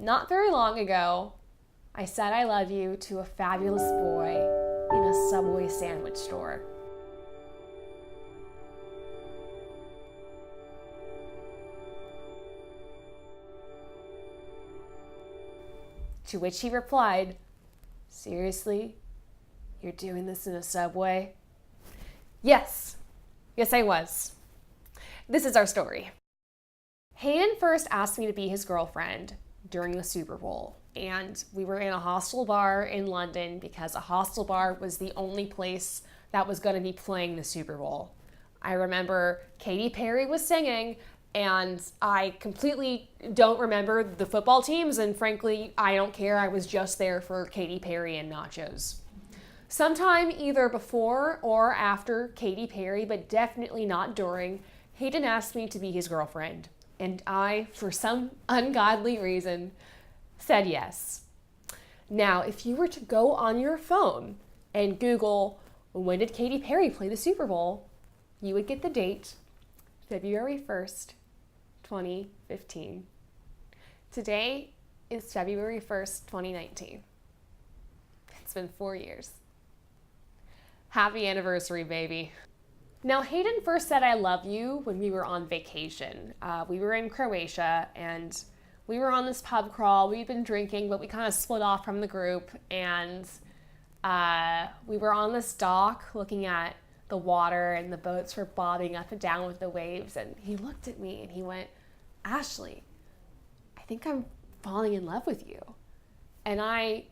Not very long ago, I said I love you to a fabulous boy in a Subway sandwich store. To which he replied, "Seriously? You're doing this in a Subway?" Yes. Yes, I was. This is our story. Hayden first asked me to be his girlfriend during the Super Bowl, and we were in a hostel bar in London because a hostel bar was the only place that was going to be playing the Super Bowl. I remember Katy Perry was singing, and I completely don't remember the football teams, and frankly, I don't care. I was just there for Katy Perry and nachos. Sometime either before or after Katy Perry, but definitely not during, Hayden asked me to be his girlfriend, and I, for some ungodly reason, said yes. Now, if you were to go on your phone and Google, when did Katy Perry play the Super Bowl, you would get the date, February 1st, 2015. Today is February 1st, 2019. It's been 4 years. Happy anniversary, baby. Now, Hayden first said I love you when we were on vacation. We were in Croatia and we were on this pub crawl. We'd been drinking, but we kind of split off from the group, and we were on this dock looking at the water, and the boats were bobbing up and down with the waves, and he looked at me and he went, "Ashley, I think I'm falling in love with you." And I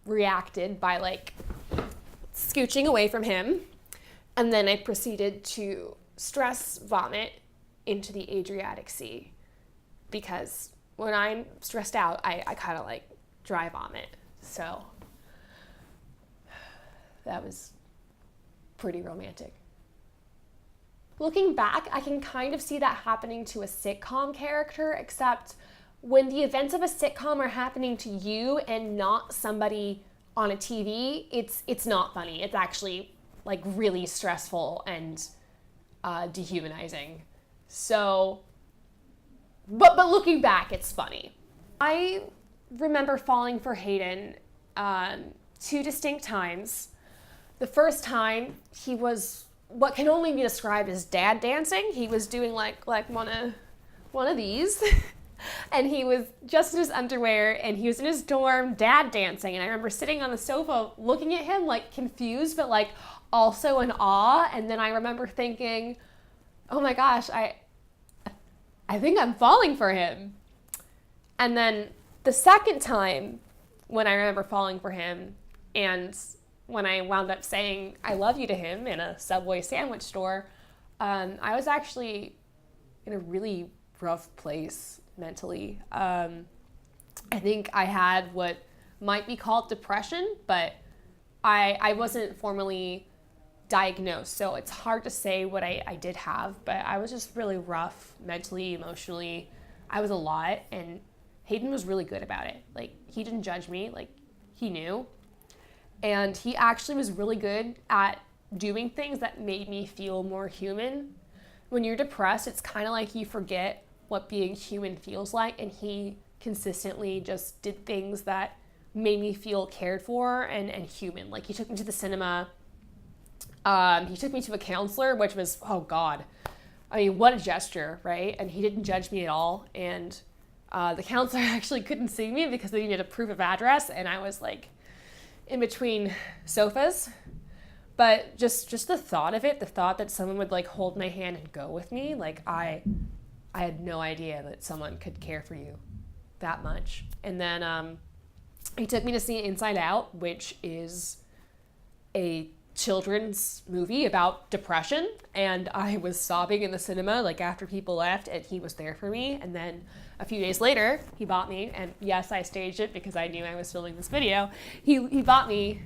reacted by scooching away from him, and then I proceeded to stress vomit into the Adriatic Sea, because when I'm stressed out, I kind of dry vomit. So that was pretty romantic. Looking back, I can kind of see that happening to a sitcom character, except when the events of a sitcom are happening to you and not somebody on a TV, it's not funny. It's actually really stressful and dehumanizing. So, but looking back, it's funny. I remember falling for Hayden 2 distinct times. The first time, he was what can only be described as dad dancing. He was doing one of these. And he was just in his underwear, and he was in his dorm dad dancing. And I remember sitting on the sofa looking at him confused, but also in awe. And then I remember thinking, oh my gosh, I think I'm falling for him. And then the second time when I remember falling for him, and when I wound up saying I love you to him in a Subway sandwich store, I was actually in a really rough place mentally. I think I had what might be called depression, but I wasn't formally diagnosed, so it's hard to say what I did have, but I was just really rough mentally, emotionally. I was a lot, and Hayden was really good about it. He didn't judge me, he knew. And he actually was really good at doing things that made me feel more human. When you're depressed, it's kind of you forget what being human feels like, and he consistently just did things that made me feel cared for and human. He took me to the cinema. He took me to a counselor, which was, oh God. I mean, what a gesture, right? And he didn't judge me at all. And the counselor actually couldn't see me because they needed a proof of address, and I was in between sofas. But just the thought of it, the thought that someone would hold my hand and go with me, I had no idea that someone could care for you that much. And then he took me to see Inside Out, which is a children's movie about depression, and I was sobbing in the cinema after people left, and he was there for me. And then a few days later, he bought me, and yes, I staged it because I knew I was filming this video, he bought me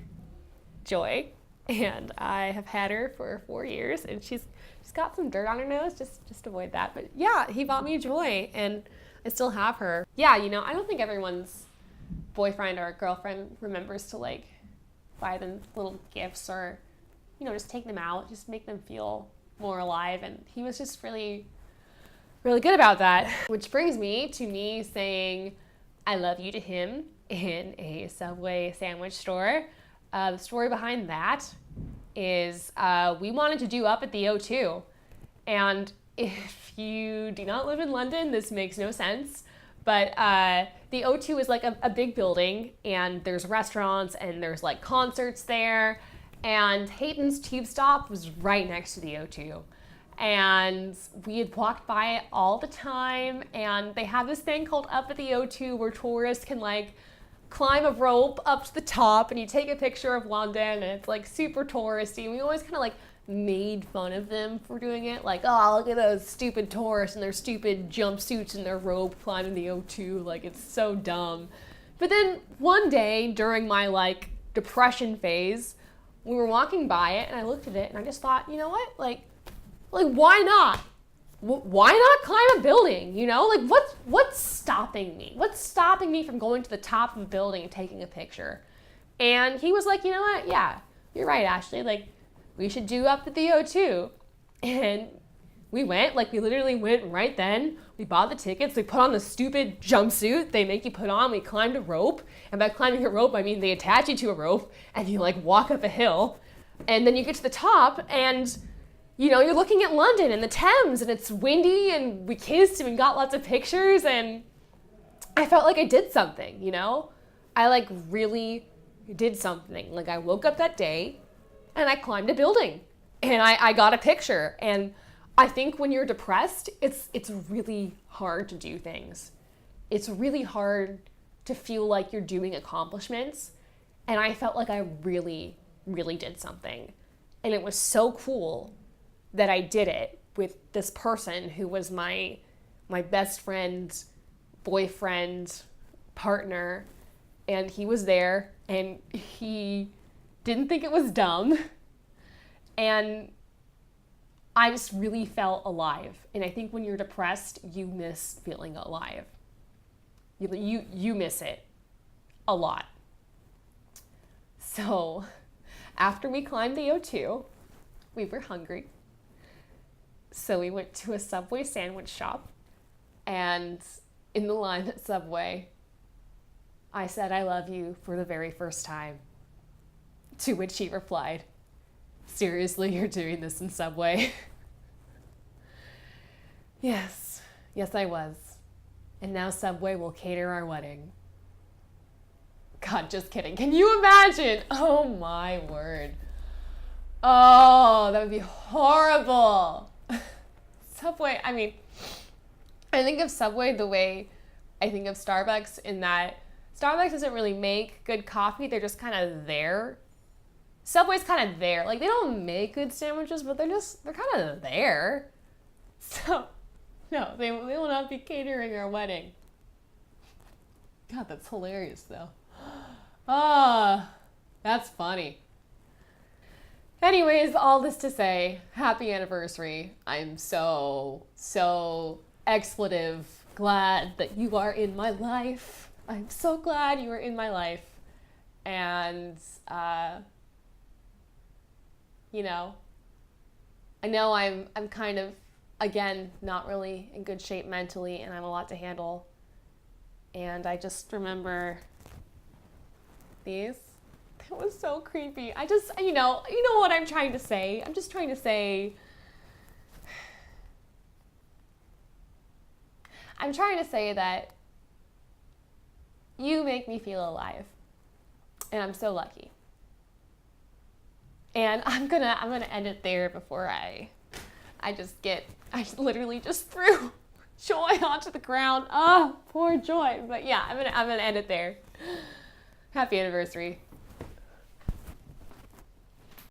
Joy, and I have had her for 4 years, and she's got some dirt on her nose, just avoid that. But yeah, he bought me Joy, and I still have her. Yeah, I don't think everyone's boyfriend or girlfriend remembers to buy them little gifts or, just take them out, just make them feel more alive. And he was just really, really good about that. Which brings me to me saying I love you to him in a Subway sandwich store. The story behind that is we wanted to do Up at the O2. And if you do not live in London, this makes no sense. But the O2 is like a big building, and there's restaurants and there's like concerts there. And Hayden's Tube Stop was right next to the O2. And we had walked by it all the time, and they have this thing called Up at the O2 where tourists can like climb a rope up to the top and you take a picture of London, and it's like super touristy. And we always kind of like made fun of them for doing it, like, oh, look at those stupid tourists and their stupid jumpsuits and their rope climbing the O2, like it's so dumb. But then one day during my like depression phase, we were walking by it and I looked at it and I just thought, you know what, like why not? Why not climb a building, you know? Like what's stopping me? What's stopping me from going to the top of a building and taking a picture? And he was like, you know what? Yeah, you're right, Ashley. Like, we should do Up at the O2. And we went, like we literally went right then. We bought the tickets, we put on the stupid jumpsuit they make you put on. We climbed a rope. And by climbing a rope, I mean they attach you to a rope and you like walk up a hill. And then you get to the top and you know, you're looking at London and the Thames and it's windy and we kissed and we got lots of pictures and I felt like I did something, you know? I like really did something. Like I woke up that day and I climbed a building and I got a picture. And I think when you're depressed, it's really hard to do things. It's really hard to feel like you're doing accomplishments. And I felt like I really, really did something. And it was so cool that I did it with this person who was my best friend, boyfriend, partner, and he was there and he didn't think it was dumb. And I just really felt alive. And I think when you're depressed, you miss feeling alive. You miss it a lot. So after we climbed the O2, we were hungry. So we went to a Subway sandwich shop, and in the line at Subway, I said, I love you for the very first time. To which he replied, seriously, you're doing this in Subway? Yes, I was. And now Subway will cater our wedding. God, just kidding. Can you imagine? Oh my word. Oh, that would be horrible. Subway, I mean, I think of Subway the way I think of Starbucks, in that Starbucks doesn't really make good coffee. They're just kind of there. Subway's kind of there. Like, they don't make good sandwiches, but they're kind of there. So, no, they will not be catering our wedding. God, that's hilarious, though. Ah, that's funny. Anyways, all this to say, happy anniversary. I'm so expletive glad that you are in my life. I'm so glad you are in my life. And, you know, I know I'm kind of, again, not really in good shape mentally, and I have a lot to handle. And I just remember these. It was so creepy. I just, you know what I'm trying to say. I'm just trying to say, that you make me feel alive. And I'm so lucky. And I'm gonna end it there before I literally just threw Joy onto the ground. Oh, poor Joy. But yeah, I'm gonna end it there. Happy anniversary.